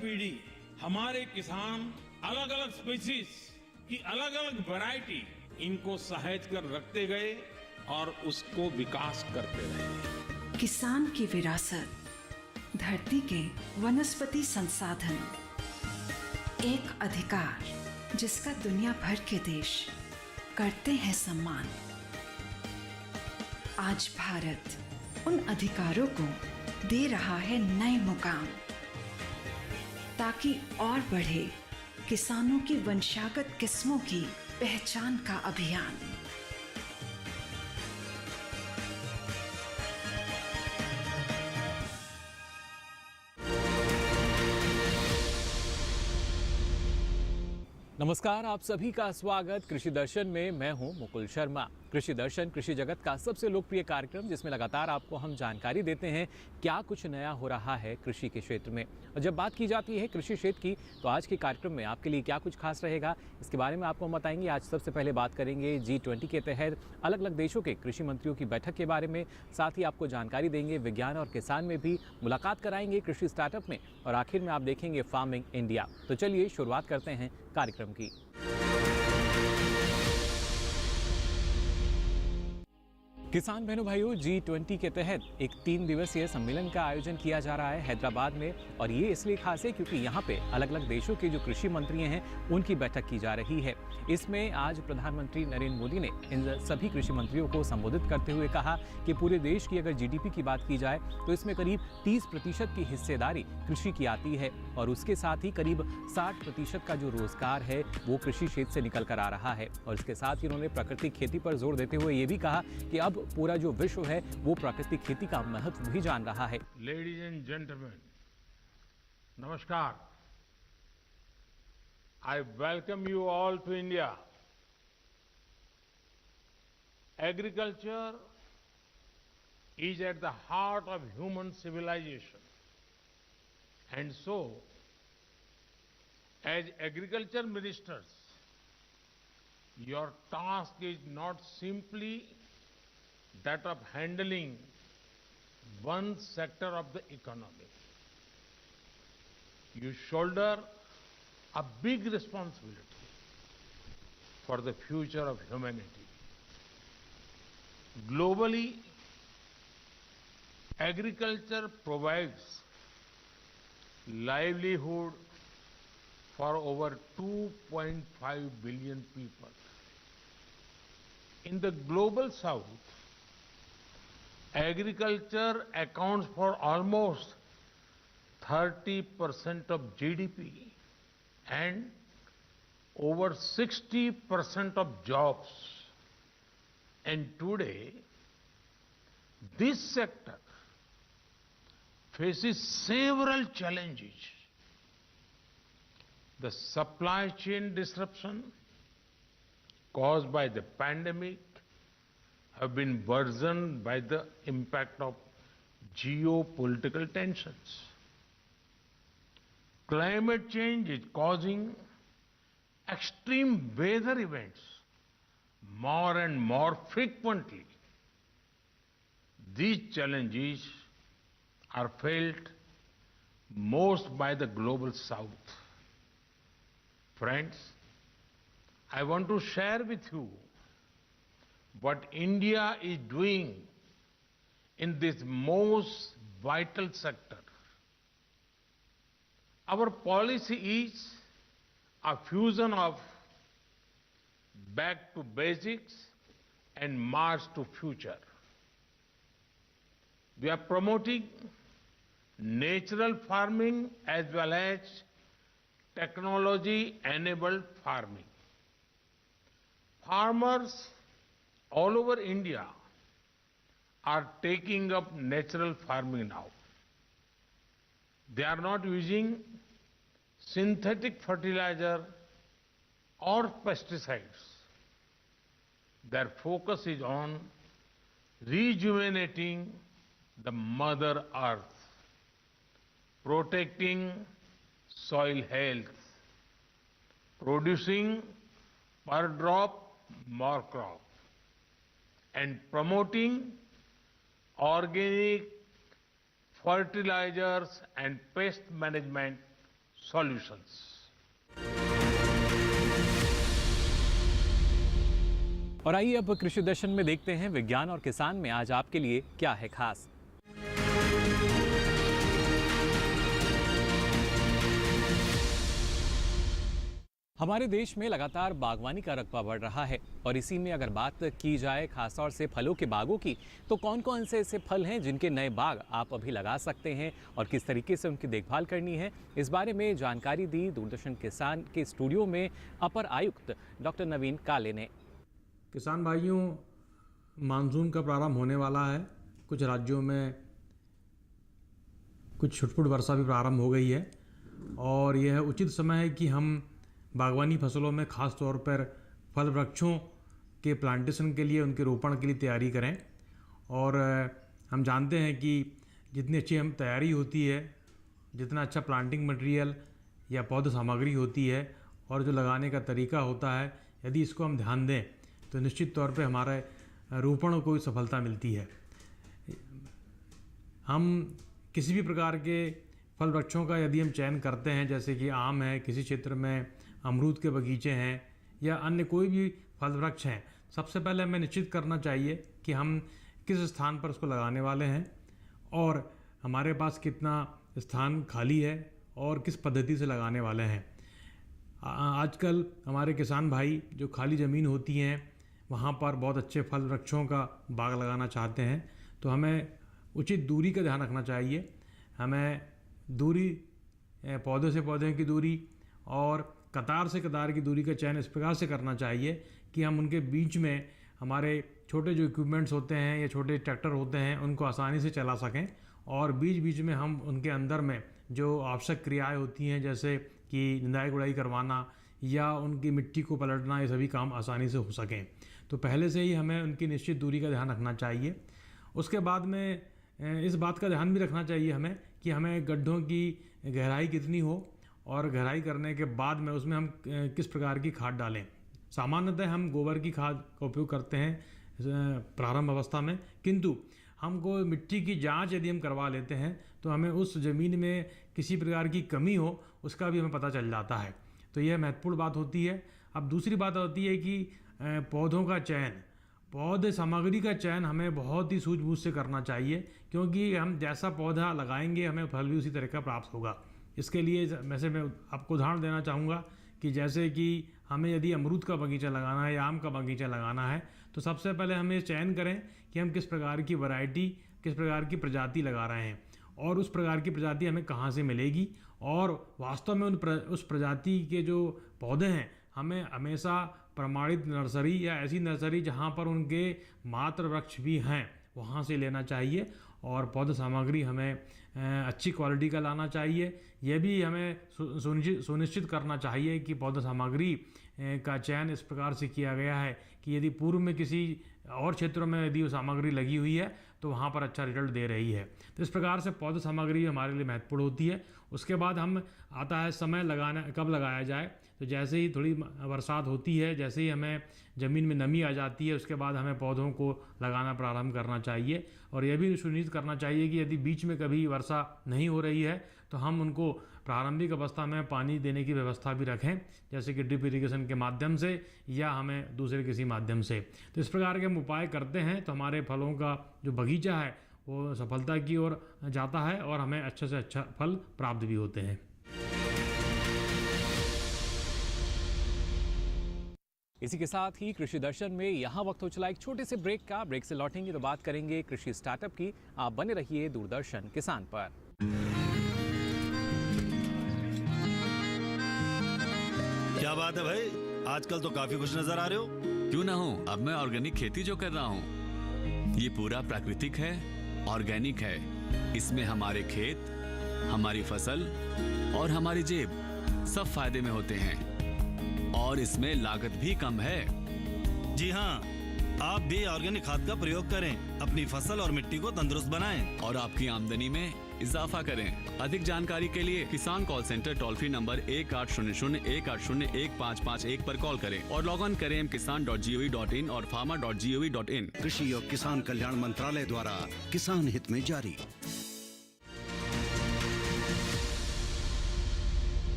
पीढ़ी हमारे किसान अलग अलग स्पीसीज की अलग अलग वैरायटी इनको सहेज कर रखते गए और उसको विकास करते रहे। किसान की विरासत, धरती के वनस्पति संसाधन, एक अधिकार जिसका दुनिया भर के देश करते हैं सम्मान। आज भारत उन अधिकारों को दे रहा है नए मुकाम, ताकि और बढ़े किसानों की वंशागत किस्मों की पहचान का अभियान। नमस्कार, आप सभी का स्वागत कृषि दर्शन में। मैं हूं मुकुल शर्मा। कृषि दर्शन कृषि जगत का सबसे लोकप्रिय कार्यक्रम, जिसमें लगातार आपको हम जानकारी देते हैं क्या कुछ नया हो रहा है कृषि के क्षेत्र में। और जब बात की जाती है कृषि क्षेत्र की, तो आज के कार्यक्रम में आपके लिए क्या कुछ खास रहेगा, इसके बारे में आपको हम बताएंगे। आज सबसे पहले बात करेंगे G20 के तहत अलग अलग देशों के कृषि मंत्रियों की बैठक के बारे में। साथ ही आपको जानकारी देंगे विज्ञान और किसान में भी, मुलाकात कराएंगे कृषि स्टार्टअप में, और आखिर में आप देखेंगे फार्मिंग इंडिया। तो चलिए शुरुआत करते हैं कार्यक्रम की। किसान बहनों भाइयों, G20 के तहत एक 3 दिवसीय सम्मेलन का आयोजन किया जा रहा है हैदराबाद में। और ये इसलिए खास है क्योंकि यहाँ पे अलग अलग देशों के जो कृषि मंत्री हैं उनकी बैठक की जा रही है। इसमें आज प्रधानमंत्री नरेंद्र मोदी ने इन सभी कृषि मंत्रियों को संबोधित करते हुए कहा कि पूरे देश की अगर GDP की बात की जाए तो इसमें करीब 30% की हिस्सेदारी कृषि की आती है, और उसके साथ ही करीब 60% का जो रोजगार है वो कृषि क्षेत्र से निकल कर आ रहा है। और इसके साथ ही उन्होंने प्राकृतिक खेती पर जोर देते हुए ये भी कहा कि अब पूरा जो विश्व है वो प्राकृतिक खेती का महत्व भी जान रहा है। लेडीज एंड जेंटलमैन, नमस्कार। I welcome you all to India. Agriculture is at the heart of human civilization. And so, as agriculture ministers, your task is not simply that of handling one sector of the economy. You shoulder a big responsibility for the future of humanity. Globally, agriculture provides livelihood for over 2.5 billion people. In the global south, agriculture accounts for almost 30% of GDP and over 60% of jobs. And today, this sector faces several challenges. The supply chain disruption caused by the pandemic have been worsened by the impact of geopolitical tensions. Climate change is causing extreme weather events more and more frequently. These challenges are felt most by the global south. Friends, I want to share with you what India is doing in this most vital sector. Our policy is a fusion of back to basics and march to future. We are promoting natural farming as well as technology-enabled farming. Farmers all over India are taking up natural farming now. They are not using synthetic fertilizer or pesticides. Their focus is on rejuvenating the Mother Earth, protecting soil health, producing per drop more crop, and promoting organic fertilizers and pest management solutions. और आइए अब कृषि दर्शन में देखते हैं विज्ञान और किसान में आज आपके लिए क्या है खास। हमारे देश में लगातार बागवानी का रकबा बढ़ रहा है और इसी में अगर बात की जाए खासतौर से फलों के बागों की, तो कौन कौन से ऐसे फल हैं जिनके नए बाग आप अभी लगा सकते हैं और किस तरीके से उनकी देखभाल करनी है, इस बारे में जानकारी दी दूरदर्शन किसान के स्टूडियो में अपर आयुक्त डॉक्टर नवीन काले ने। किसान भाइयों, मानसून का प्रारंभ होने वाला है। कुछ राज्यों में कुछ छुटपुट वर्षा भी प्रारंभ हो गई है और यह उचित समय है कि हम बागवानी फसलों में ख़ास तौर पर फल वृक्षों के प्लांटेशन के लिए, उनके रोपण के लिए तैयारी करें। और हम जानते हैं कि जितनी अच्छी हम तैयारी होती है, जितना अच्छा प्लांटिंग मटेरियल या पौध सामग्री होती है और जो लगाने का तरीका होता है, यदि इसको हम ध्यान दें तो निश्चित तौर पे हमारे रोपण को सफलता मिलती है। हम किसी भी प्रकार के फल वृक्षों का यदि हम चयन करते हैं, जैसे कि आम है, किसी क्षेत्र में अमरूद के बगीचे हैं या अन्य कोई भी फल वृक्ष हैं, सबसे पहले हमें निश्चित करना चाहिए कि हम किस स्थान पर उसको लगाने वाले हैं और हमारे पास कितना स्थान खाली है और किस पद्धति से लगाने वाले हैं। आजकल हमारे किसान भाई जो खाली ज़मीन होती हैं वहाँ पर बहुत अच्छे फल वृक्षों का बाग लगाना चाहते हैं, तो हमें उचित दूरी का ध्यान रखना चाहिए। हमें दूरी, पौधे से पौधे की दूरी और कतार से कतार की दूरी का चयन इस प्रकार से करना चाहिए कि हम उनके बीच में हमारे छोटे जो इक्विपमेंट्स होते हैं या छोटे ट्रैक्टर होते हैं उनको आसानी से चला सकें और बीच बीच में हम उनके अंदर में जो आवश्यक क्रियाएं होती हैं, जैसे कि निंदाई गुड़ाई करवाना या उनकी मिट्टी को पलटना, ये सभी काम आसानी से हो सकें। तो पहले से ही हमें उनकी निश्चित दूरी का ध्यान रखना चाहिए। उसके बाद में इस बात का ध्यान भी रखना चाहिए हमें कि हमें गड्ढों की गहराई कितनी हो और गहराई करने के बाद में उसमें हम किस प्रकार की खाद डालें। सामान्यतः हम गोबर की खाद का उपयोग करते हैं प्रारंभ अवस्था में, किंतु हमको मिट्टी की जांच यदि हम करवा लेते हैं तो हमें उस ज़मीन में किसी प्रकार की कमी हो उसका भी हमें पता चल जाता है। तो यह महत्वपूर्ण बात होती है। अब दूसरी बात होती है कि पौधों का चयन, पौधे सामग्री का चयन हमें बहुत ही सूझबूझ से करना चाहिए, क्योंकि हम जैसा पौधा लगाएंगे हमें फल भी उसी तरह का प्राप्त होगा। इसके लिए वैसे मैं आपको उदाहरण देना चाहूँगा कि जैसे कि हमें यदि अमरूद का बगीचा लगाना है या आम का बगीचा लगाना है, तो सबसे पहले हमें चयन करें कि हम किस प्रकार की वैरायटी, किस प्रकार की प्रजाति लगा रहे हैं और उस प्रकार की प्रजाति हमें कहाँ से मिलेगी। और वास्तव में उस प्रजाति के जो पौधे हैं हमें हमेशा प्रमाणित नर्सरी या ऐसी नर्सरी जहाँ पर उनके मात्र वृक्ष भी हैं वहाँ से लेना चाहिए और पौध सामग्री हमें अच्छी क्वालिटी का लाना चाहिए। यह भी हमें सुनिश्चित करना चाहिए कि पौधा सामग्री का चयन इस प्रकार से किया गया है कि यदि पूर्व में किसी और क्षेत्रों में यदि वो सामग्री लगी हुई है तो वहाँ पर अच्छा रिजल्ट दे रही है। तो इस प्रकार से पौधा सामग्री हमारे लिए महत्वपूर्ण होती है। उसके बाद हम आता है समय लगाना, कब लगाया जाए। तो जैसे ही थोड़ी बरसात होती है, जैसे ही हमें ज़मीन में नमी आ जाती है, उसके बाद हमें पौधों को लगाना प्रारंभ करना चाहिए। और यह भी सुनिश्चित करना चाहिए कि यदि बीच में कभी वर्षा नहीं हो रही है तो हम उनको प्रारंभिक अवस्था में पानी देने की व्यवस्था भी रखें, जैसे कि ड्रिप इरिगेशन के माध्यम से या हमें दूसरे किसी माध्यम से। तो इस प्रकार के हम उपाय करते हैं तो हमारे फलों का जो बगीचा है वो सफलता की ओर जाता है और हमें अच्छे से अच्छा फल प्राप्त भी होते हैं। इसी के साथ ही कृषि दर्शन में यहाँ वक्त हो चला एक छोटे से ब्रेक का। ब्रेक से लौटेंगे तो बात करेंगे कृषि स्टार्टअप की। आप बने रहिए दूरदर्शन किसान पर। क्या बात है भाई, आजकल तो काफी खुश नजर आ रहे हो। क्यों ना हो, अब मैं ऑर्गेनिक खेती जो कर रहा हूँ ये पूरा प्राकृतिक है, ऑर्गेनिक है। इसमें हमारे खेत, हमारी फसल और हमारी जेब सब फायदे में होते हैं और इसमें लागत भी कम है। जी हाँ, आप भी ऑर्गेनिक खाद का प्रयोग करें, अपनी फसल और मिट्टी को तंदुरुस्त बनाएं और आपकी आमदनी में इजाफा करें। अधिक जानकारी के लिए किसान call centre toll free number 1800-180-1551 पर कॉल करें और लॉग ऑन करें kisan.gov.in और farmer.gov.in। कृषि और किसान कल्याण मंत्रालय द्वारा किसान हित में जारी।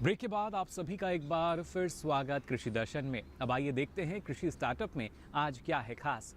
ब्रेक के बाद आप सभी का एक बार फिर स्वागत कृषि दर्शन में। अब आइए देखते हैं कृषि स्टार्टअप में आज क्या है खास।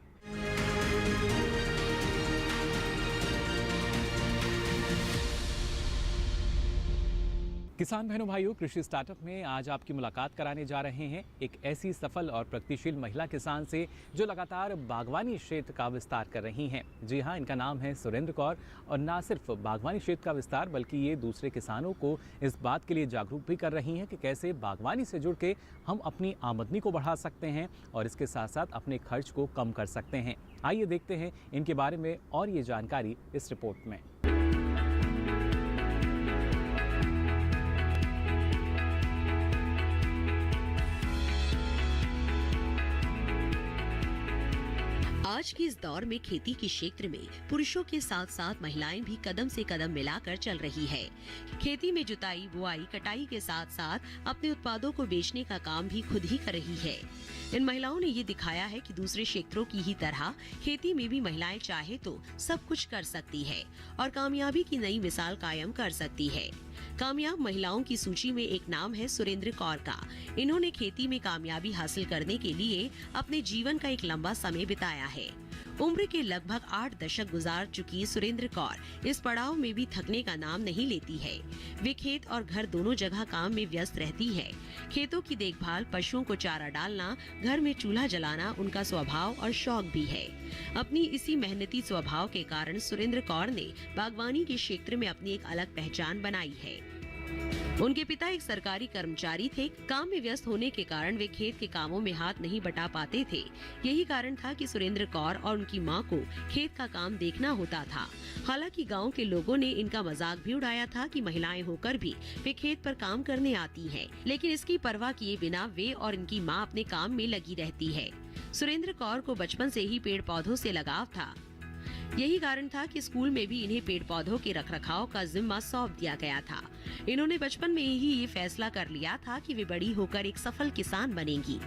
किसान बहनों भाइयों, कृषि स्टार्टअप में आज आपकी मुलाकात कराने जा रहे हैं एक ऐसी सफल और प्रगतिशील महिला किसान से जो लगातार बागवानी क्षेत्र का विस्तार कर रही हैं। जी हाँ, इनका नाम है सुरेंद्र कौर और ना सिर्फ बागवानी क्षेत्र का विस्तार बल्कि ये दूसरे किसानों को इस बात के लिए जागरूक भी कर रही हैं कि कैसे बागवानी से जुड़ के हम अपनी आमदनी को बढ़ा सकते हैं और इसके साथ साथ अपने खर्च को कम कर सकते हैं। आइए देखते हैं इनके बारे में और ये जानकारी इस रिपोर्ट में। आज के इस दौर में खेती के क्षेत्र में पुरुषों के साथ साथ महिलाएं भी कदम से कदम मिलाकर चल रही है। खेती में जुताई, बुआई, कटाई के साथ साथ अपने उत्पादों को बेचने का काम भी खुद ही कर रही है। इन महिलाओं ने ये दिखाया है कि दूसरे क्षेत्रों की ही तरह खेती में भी महिलाएं चाहे तो सब कुछ कर सकती है और कामयाबी की नई मिसाल कायम कर सकती है। कामयाब महिलाओं की सूची में एक नाम है सुरेंद्र कौर का। इन्होंने खेती में कामयाबी हासिल करने के लिए अपने जीवन का एक लंबा समय बिताया है। उम्र के लगभग 8 दशक गुजार चुकी सुरेंद्र कौर इस पड़ाव में भी थकने का नाम नहीं लेती है। वे खेत और घर दोनों जगह काम में व्यस्त रहती है। खेतों की देखभाल, पशुओं को चारा डालना, घर में चूल्हा जलाना उनका स्वभाव और शौक भी है। अपनी इसी मेहनती स्वभाव के कारण सुरेंद्र कौर ने बागवानी के क्षेत्र में अपनी एक अलग पहचान बनाई है। उनके पिता एक सरकारी कर्मचारी थे। काम में व्यस्त होने के कारण वे खेत के कामों में हाथ नहीं बटा पाते थे। यही कारण था कि सुरेंद्र कौर और उनकी मां को खेत का काम देखना होता था। हालांकि गांव के लोगों ने इनका मजाक भी उड़ाया था कि महिलाएं होकर भी वे खेत पर काम करने आती हैं, लेकिन इसकी परवाह किए बिना वे और इनकी मां अपने काम में लगी रहती है। सुरेंद्र कौर को बचपन से ही पेड़ पौधों से लगाव था। यही कारण था कि स्कूल में भी इन्हें पेड़ पौधों के रखरखाव का जिम्मा सौंप दिया गया था। इन्होंने बचपन में ही ये फैसला कर लिया था कि वे बड़ी होकर एक सफल किसान बनेंगी।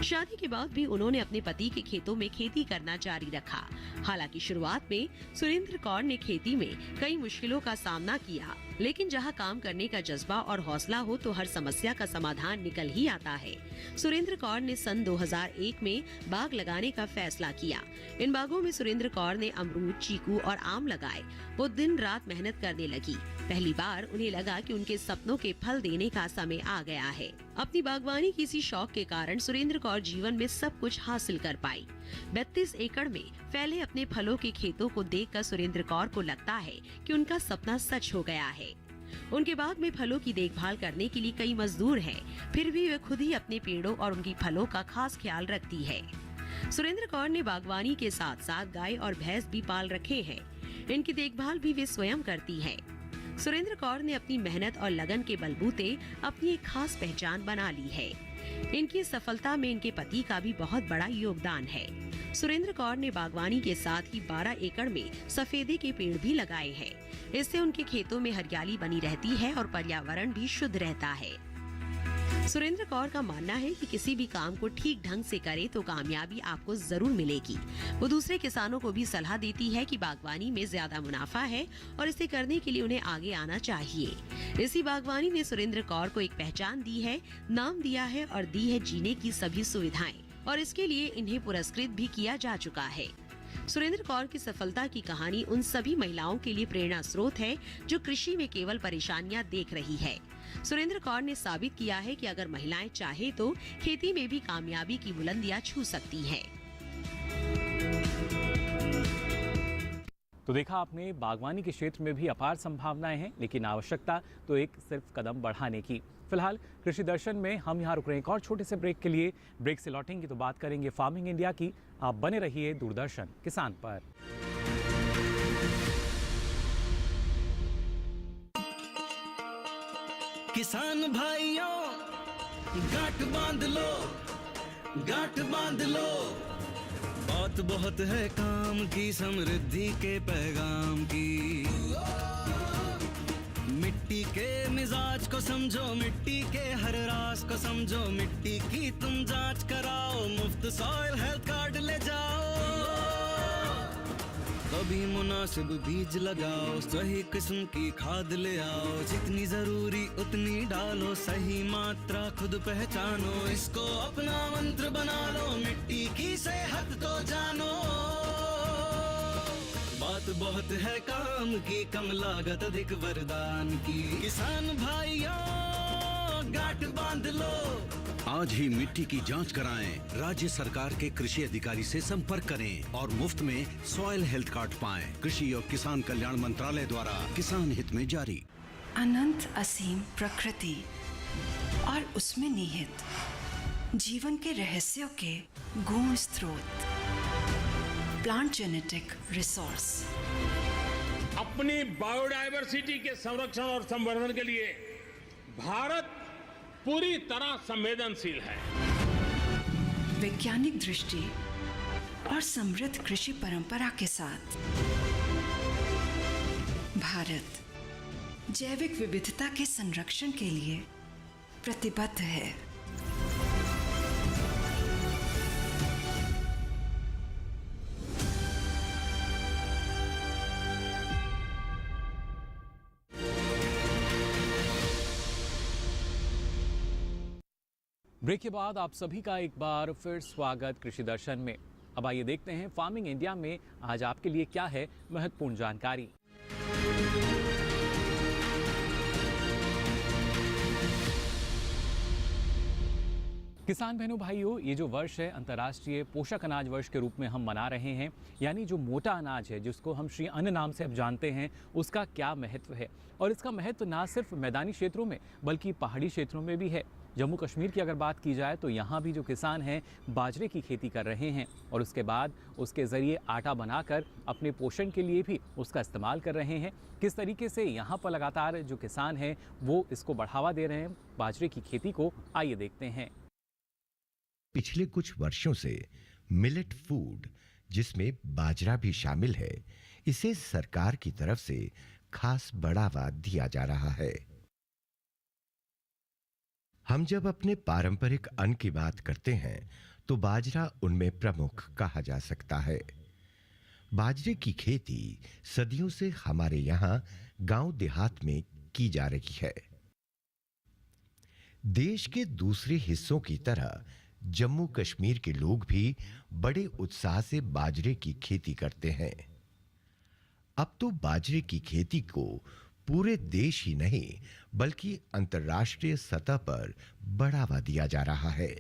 शादी के बाद भी उन्होंने अपने पति के खेतों में खेती करना जारी रखा। हालांकि शुरुआत में सुरेंद्र कौर ने खेती में कई मुश्किलों का सामना किया, लेकिन जहां काम करने का जज्बा और हौसला हो तो हर समस्या का समाधान निकल ही आता है। सुरेंद्र कौर ने सन 2001 में बाग लगाने का फैसला किया। इन बागों में सुरेंद्र कौर ने अमरूद, चीकू और आम लगाए। वो दिन रात मेहनत करने लगी। पहली बार उन्हें लगा कि उनके सपनों के फल देने का समय आ गया है। अपनी बागवानी की इसी शौक के कारण सुरेंद्र कौर जीवन में सब कुछ हासिल कर पाई। 32 एकड़ में फैले अपने फलों के खेतों को देखकर सुरेंद्र कौर को लगता है कि उनका सपना सच हो गया है। उनके बाग में फलों की देखभाल करने के लिए कई मजदूर हैं, फिर भी वे खुद ही अपने पेड़ों और उनकी फलों का खास ख्याल रखती है। सुरेंद्र कौर ने बागवानी के साथ साथ गाय और भैंस भी पाल रखे हैं। इनकी देखभाल भी वे स्वयं करती है। सुरेंद्र कौर ने अपनी मेहनत और लगन के बलबूते अपनी एक खास पहचान बना ली है। इनकी सफलता में इनके पति का भी बहुत बड़ा योगदान है। सुरेंद्र कौर ने बागवानी के साथ ही 12 एकड़ में सफेदे के पेड़ भी लगाए हैं। इससे उनके खेतों में हरियाली बनी रहती है और पर्यावरण भी शुद्ध रहता है। सुरेंद्र कौर का मानना है कि किसी भी काम को ठीक ढंग से करे तो कामयाबी आपको जरूर मिलेगी। वो दूसरे किसानों को भी सलाह देती है कि बागवानी में ज्यादा मुनाफा है और इसे करने के लिए उन्हें आगे आना चाहिए। इसी बागवानी ने सुरेंद्र कौर को एक पहचान दी है, नाम दिया है और दी है जीने की सभी सुविधाएं, और इसके लिए इन्हें पुरस्कृत भी किया जा चुका है। सुरेंद्र कौर की सफलता की कहानी उन सभी महिलाओं के लिए प्रेरणा स्रोत है जो कृषि में केवल परेशानियां देख रही है। सुरेंद्र कौर ने साबित किया है कि अगर महिलाएं चाहे तो खेती में भी कामयाबी की बुलंदियां छू सकती हैं। तो देखा आपने, बागवानी के क्षेत्र में भी अपार संभावनाएं हैं, लेकिन आवश्यकता तो एक सिर्फ कदम बढ़ाने की। फिलहाल कृषि दर्शन में हम यहाँ रुक रहे हैं एक और छोटे से ब्रेक के लिए। ब्रेक से लौटेंगे तो बात करेंगे फार्मिंग इंडिया की। आप बने रहिए दूरदर्शन किसान पर। किसान भाइयों, गांठ बांध लो, गांठ बांध लो। बात बहुत है काम की, समृद्धि के पैगाम की। मिट्टी के मिजाज को समझो, मिट्टी के हर राज को समझो। मिट्टी की तुम जांच कराओ, मुफ्त सॉइल हेल्थ कार्ड ले जाओ। कभी मुनासिब बीज लगाओ, सही किस्म की खाद ले आओ, जितनी जरूरी उतनी डालो, सही मात्रा खुद पहचानो, इसको अपना मंत्र बना लो, मिट्टी की सेहत तो जानो। बात बहुत है काम की, कम लागत अधिक वरदान की, किसान भाइयों गांठ बांध लो। आज ही मिट्टी की जांच कराएं, राज्य सरकार के कृषि अधिकारी से संपर्क करें और मुफ्त में सॉइल हेल्थ कार्ड पाएं। कृषि और किसान कल्याण मंत्रालय द्वारा किसान हित में जारी। अनंत असीम प्रकृति और उसमें निहित जीवन के रहस्यों के गूढ़ स्रोत, प्लांट जेनेटिक रिसोर्स। अपनी बायोडायवर्सिटी के संरक्षण और संवर्धन के लिए भारत पूरी तरह संवेदनशील है। वैज्ञानिक दृष्टि और समृद्ध कृषि परंपरा के साथ भारत जैविक विविधता के संरक्षण के लिए प्रतिबद्ध है। ब्रेक के बाद आप सभी का एक बार फिर स्वागत कृषि दर्शन में। अब आइए देखते हैं फार्मिंग इंडिया में आज आपके लिए क्या है महत्वपूर्ण जानकारी। किसान बहनों भाइयों, ये जो वर्ष है अंतर्राष्ट्रीय पोषक अनाज वर्ष के रूप में हम मना रहे हैं। यानी जो मोटा अनाज है जिसको हम श्री अन्न नाम से अब जानते हैं, उसका क्या महत्व है। और इसका महत्व ना सिर्फ मैदानी क्षेत्रों में बल्कि पहाड़ी क्षेत्रों में भी है। जम्मू कश्मीर की अगर बात की जाए तो यहाँ भी जो किसान हैं बाजरे की खेती कर रहे हैं और उसके बाद उसके ज़रिए आटा बनाकर अपने पोषण के लिए भी उसका इस्तेमाल कर रहे हैं। किस तरीके से यहाँ पर लगातार जो किसान हैं वो इसको बढ़ावा दे रहे हैं बाजरे की खेती को, आइए देखते हैं। पिछले कुछ वर्षों से मिलेट फूड, जिसमें बाजरा भी शामिल है, इसे सरकार की तरफ से खास बढ़ावा दिया जा रहा है। हम जब अपने पारंपरिक अन्न की बात करते हैं तो बाजरा उनमें प्रमुख कहा जा सकता है। बाजरे की खेती सदियों से हमारे यहाँ गांव देहात में की जा रही है। देश के दूसरे हिस्सों की तरह जम्मू कश्मीर के लोग भी बड़े उत्साह से बाजरे की खेती करते हैं। अब तो बाजरे की खेती को पूरे देश ही नहीं बल्कि अंतर्राष्ट्रीय सतह पर बढ़ावा दिया जा रहा है।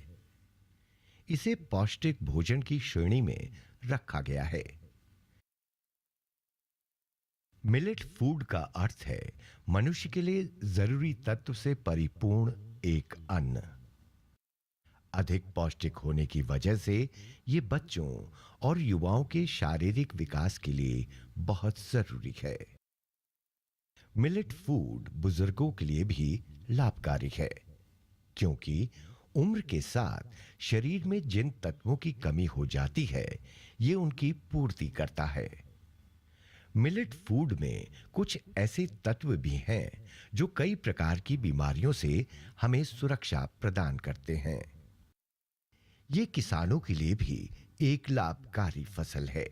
इसे पौष्टिक भोजन की श्रेणी में रखा गया है। मिलेट फूड का अर्थ है मनुष्य के लिए जरूरी तत्व से परिपूर्ण एक अन्न। अधिक पौष्टिक होने की वजह से ये बच्चों और युवाओं के शारीरिक विकास के लिए बहुत जरूरी है। मिलेट फूड बुजुर्गों के लिए भी लाभकारी है, क्योंकि उम्र के साथ शरीर में जिन तत्वों की कमी हो जाती है ये उनकी पूर्ति करता है। मिलेट फूड में कुछ ऐसे तत्व भी हैं जो कई प्रकार की बीमारियों से हमें सुरक्षा प्रदान करते हैं। ये किसानों के लिए भी एक लाभकारी फसल है।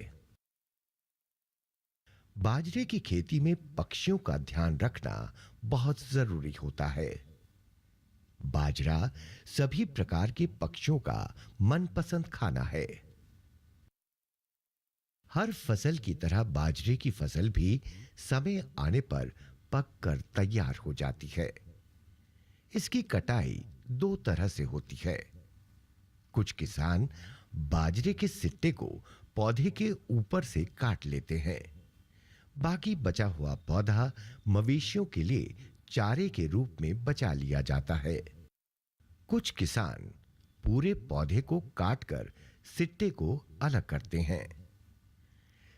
बाजरे की खेती में पक्षियों का ध्यान रखना बहुत जरूरी होता है। बाजरा सभी प्रकार के पक्षियों का मनपसंद खाना है। हर फसल की तरह बाजरे की फसल भी समय आने पर पककर तैयार हो जाती है। इसकी कटाई दो तरह से होती है। कुछ किसान बाजरे के सिट्टे को पौधे के ऊपर से काट लेते हैं। बाकी बचा हुआ पौधा मवेशियों के लिए चारे के रूप में बचा लिया जाता है। कुछ किसान पूरे पौधे को काटकर सिट्टे को अलग करते हैं।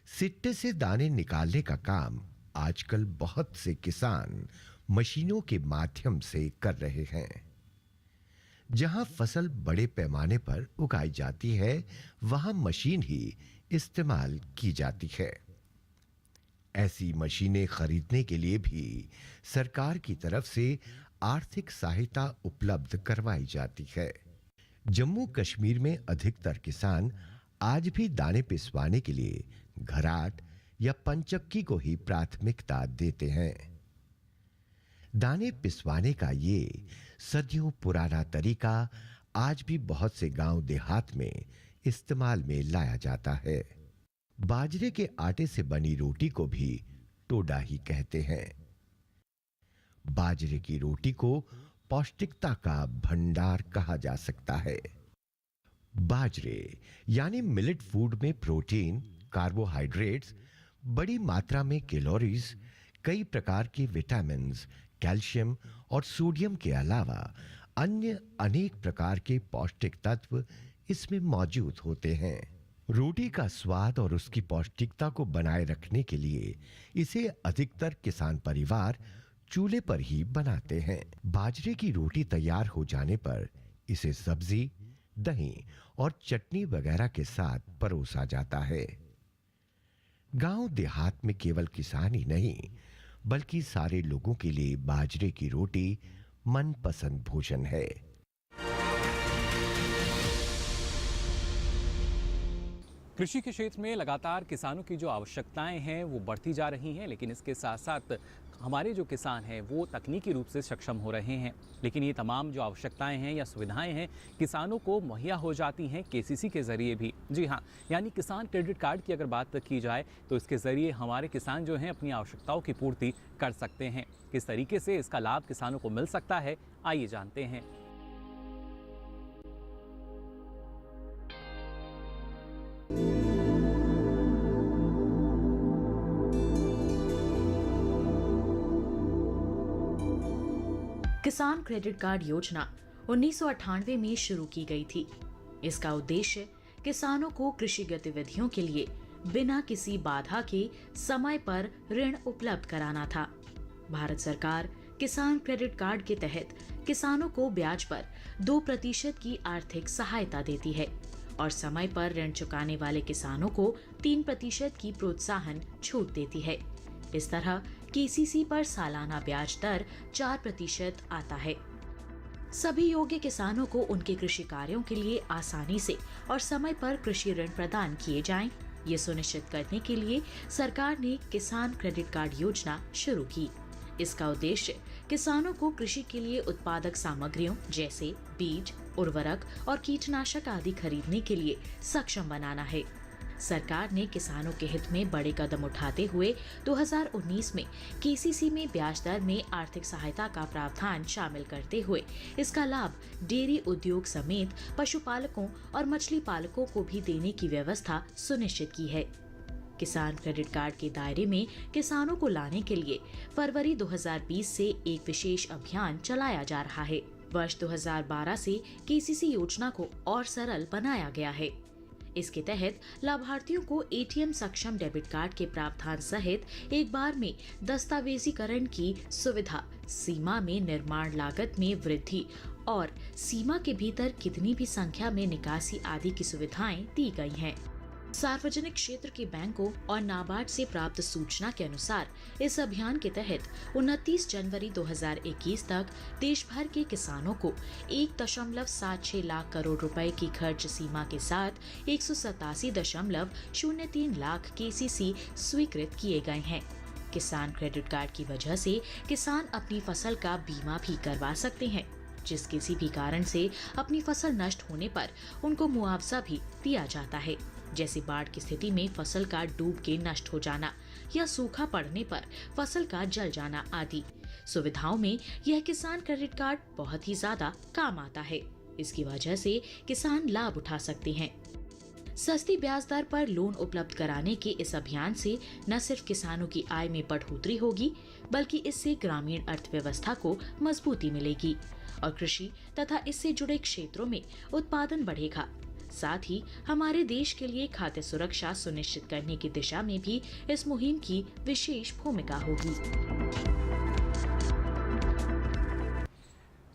सिट्टे से दाने निकालने का काम आजकल बहुत से किसान मशीनों के माध्यम से कर रहे हैं। जहां फसल बड़े पैमाने पर उगाई जाती है वहां मशीन ही इस्तेमाल की जाती है। ऐसी मशीनें खरीदने के लिए भी सरकार की तरफ से आर्थिक सहायता उपलब्ध करवाई जाती है। जम्मू कश्मीर में अधिकतर किसान आज भी दाने पिसवाने के लिए घराट या पंचक्की को ही प्राथमिकता देते हैं। दाने पिसवाने का ये सदियों पुराना तरीका आज भी बहुत से गांव देहात में इस्तेमाल में लाया जाता है। बाजरे के आटे से बनी रोटी को भी टोडा ही कहते हैं। बाजरे की रोटी को पौष्टिकता का भंडार कहा जा सकता है। बाजरे यानी मिलेट फूड में प्रोटीन, कार्बोहाइड्रेट्स, बड़ी मात्रा में कैलोरीज, कई प्रकार के विटामिन्स, कैल्शियम और सोडियम के अलावा अन्य अनेक प्रकार के पौष्टिक तत्व इसमें मौजूद होते हैं। रोटी का स्वाद और उसकी पौष्टिकता को बनाए रखने के लिए इसे अधिकतर किसान परिवार चूल्हे पर ही बनाते हैं। बाजरे की रोटी तैयार हो जाने पर इसे सब्जी, दही और चटनी वगैरह के साथ परोसा जाता है। गांव देहात में केवल किसान ही नहीं बल्कि सारे लोगों के लिए बाजरे की रोटी मनपसंद भोजन है। कृषि के क्षेत्र में लगातार किसानों की जो आवश्यकताएं हैं वो बढ़ती जा रही हैं, लेकिन इसके साथ साथ हमारे जो किसान हैं वो तकनीकी रूप से सक्षम हो रहे हैं। लेकिन ये तमाम जो आवश्यकताएं हैं या सुविधाएं हैं किसानों को मुहैया हो जाती हैं केसीसी के ज़रिए भी। जी हाँ, यानी किसान क्रेडिट कार्ड की अगर बात की जाए तो इसके ज़रिए हमारे किसान जो हैं अपनी आवश्यकताओं की पूर्ति कर सकते हैं। किस तरीके से इसका लाभ किसानों को मिल सकता है, आइए जानते हैं। किसान क्रेडिट कार्ड योजना 1998 में शुरू की गई थी। इसका उद्देश्य किसानों को कृषि गतिविधियों के लिए बिना किसी बाधा के समय पर ऋण उपलब्ध कराना था। भारत सरकार किसान क्रेडिट कार्ड के तहत किसानों को ब्याज पर 2% की आर्थिक सहायता देती है और समय पर ऋण चुकाने वाले किसानों को 3% की प्रोत्साहन छूट देती है। इस तरह केसीसी पर सालाना ब्याज दर 4% आता है। सभी योग्य किसानों को उनके कृषि कार्यों के लिए आसानी से और समय पर कृषि ऋण प्रदान किए जाएं, ये सुनिश्चित करने के लिए सरकार ने किसान क्रेडिट कार्ड योजना शुरू की। इसका उद्देश्य किसानों को कृषि के लिए उत्पादक सामग्रियों जैसे बीज, उर्वरक और कीटनाशक आदि खरीदने के लिए सक्षम बनाना है। सरकार ने किसानों के हित में बड़े कदम उठाते हुए 2019 में केसीसी में ब्याज दर में आर्थिक सहायता का प्रावधान शामिल करते हुए इसका लाभ डेयरी उद्योग समेत पशुपालकों और मछली पालकों को भी देने की व्यवस्था सुनिश्चित की है। किसान क्रेडिट कार्ड के दायरे में किसानों को लाने के लिए फरवरी 2020 से एक विशेष अभियान चलाया जा रहा है। वर्ष 2012 से केसीसी योजना को और सरल बनाया गया है। इसके तहत लाभार्थियों को एटीएम सक्षम डेबिट कार्ड के प्रावधान सहित एक बार में दस्तावेजीकरण की सुविधा, सीमा में निर्माण लागत में वृद्धि और सीमा के भीतर कितनी भी संख्या में निकासी आदि की सुविधाएं दी गई हैं। सार्वजनिक क्षेत्र के बैंकों और नाबार्ड से प्राप्त सूचना के अनुसार इस अभियान के तहत 29 जनवरी 2021 तक देश भर के किसानों को 1.76 लाख करोड़ रुपए की खर्च सीमा के साथ 187.03 लाख केसीसी स्वीकृत किए गए हैं। किसान क्रेडिट कार्ड की वजह से किसान अपनी फसल का बीमा भी करवा सकते हैं, जिस किसी भी कारण से अपनी फसल नष्ट होने पर उनको मुआवजा भी दिया जाता है, जैसे बाढ़ की स्थिति में फसल का डूब के नष्ट हो जाना या सूखा पड़ने पर फसल का जल जाना आदि सुविधाओं में यह किसान क्रेडिट कार्ड बहुत ही ज्यादा काम आता है। इसकी वजह से किसान लाभ उठा सकते हैं। सस्ती ब्याज दर पर लोन उपलब्ध कराने के इस अभियान से न सिर्फ किसानों की आय में बढ़ोतरी होगी, बल्कि इससे ग्रामीण अर्थव्यवस्था को मजबूती मिलेगी और कृषि तथा इससे जुड़े क्षेत्रों में उत्पादन बढ़ेगा। साथ ही हमारे देश के लिए खाद्य सुरक्षा सुनिश्चित करने की दिशा में भी इस मुहिम की विशेष भूमिका होगी।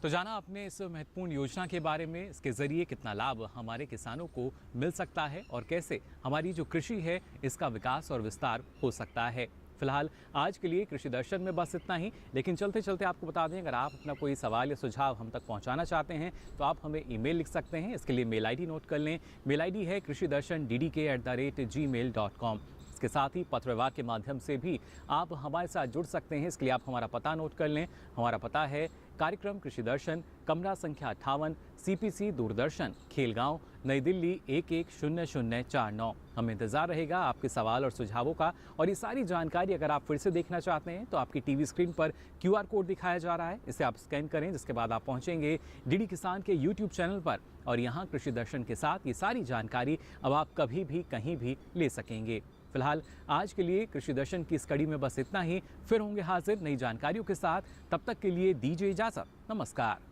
तो जाना आपने इस महत्वपूर्ण योजना के बारे में, इसके जरिए कितना लाभ हमारे किसानों को मिल सकता है और कैसे हमारी जो कृषि है इसका विकास और विस्तार हो सकता है। फिलहाल आज के लिए कृषि दर्शन में बस इतना ही, लेकिन चलते चलते आपको बता दें, अगर आप अपना कोई सवाल या सुझाव हम तक पहुंचाना चाहते हैं तो आप हमें ईमेल लिख सकते हैं। इसके लिए मेल आईडी नोट कर लें। मेल आईडी है कृषि दर्शन DDK@gmail.com। इसके साथ ही पत्र विभाग के माध्यम से भी आप हमारे साथ जुड़ सकते हैं। इसके लिए आप हमारा पता नोट कर लें। हमारा पता है कार्यक्रम कृषि दर्शन, कमरा संख्या 58, CPC दूरदर्शन, खेलगांव, नई दिल्ली 110049। हमें इंतजार रहेगा आपके सवाल और सुझावों का। और ये सारी जानकारी अगर आप फिर से देखना चाहते हैं तो आपकी टीवी स्क्रीन पर QR कोड दिखाया जा रहा है, इसे आप स्कैन करें, जिसके बाद आप पहुंचेंगे DD किसान के YouTube चैनल पर और यहाँ कृषि दर्शन के साथ ये सारी जानकारी अब आप कभी भी कहीं भी ले सकेंगे। फिलहाल आज के लिए कृषि दर्शन की इस कड़ी में बस इतना ही। फिर होंगे हाजिर नई जानकारियों के साथ। तब तक के लिए दीजिए इजाजत। नमस्कार।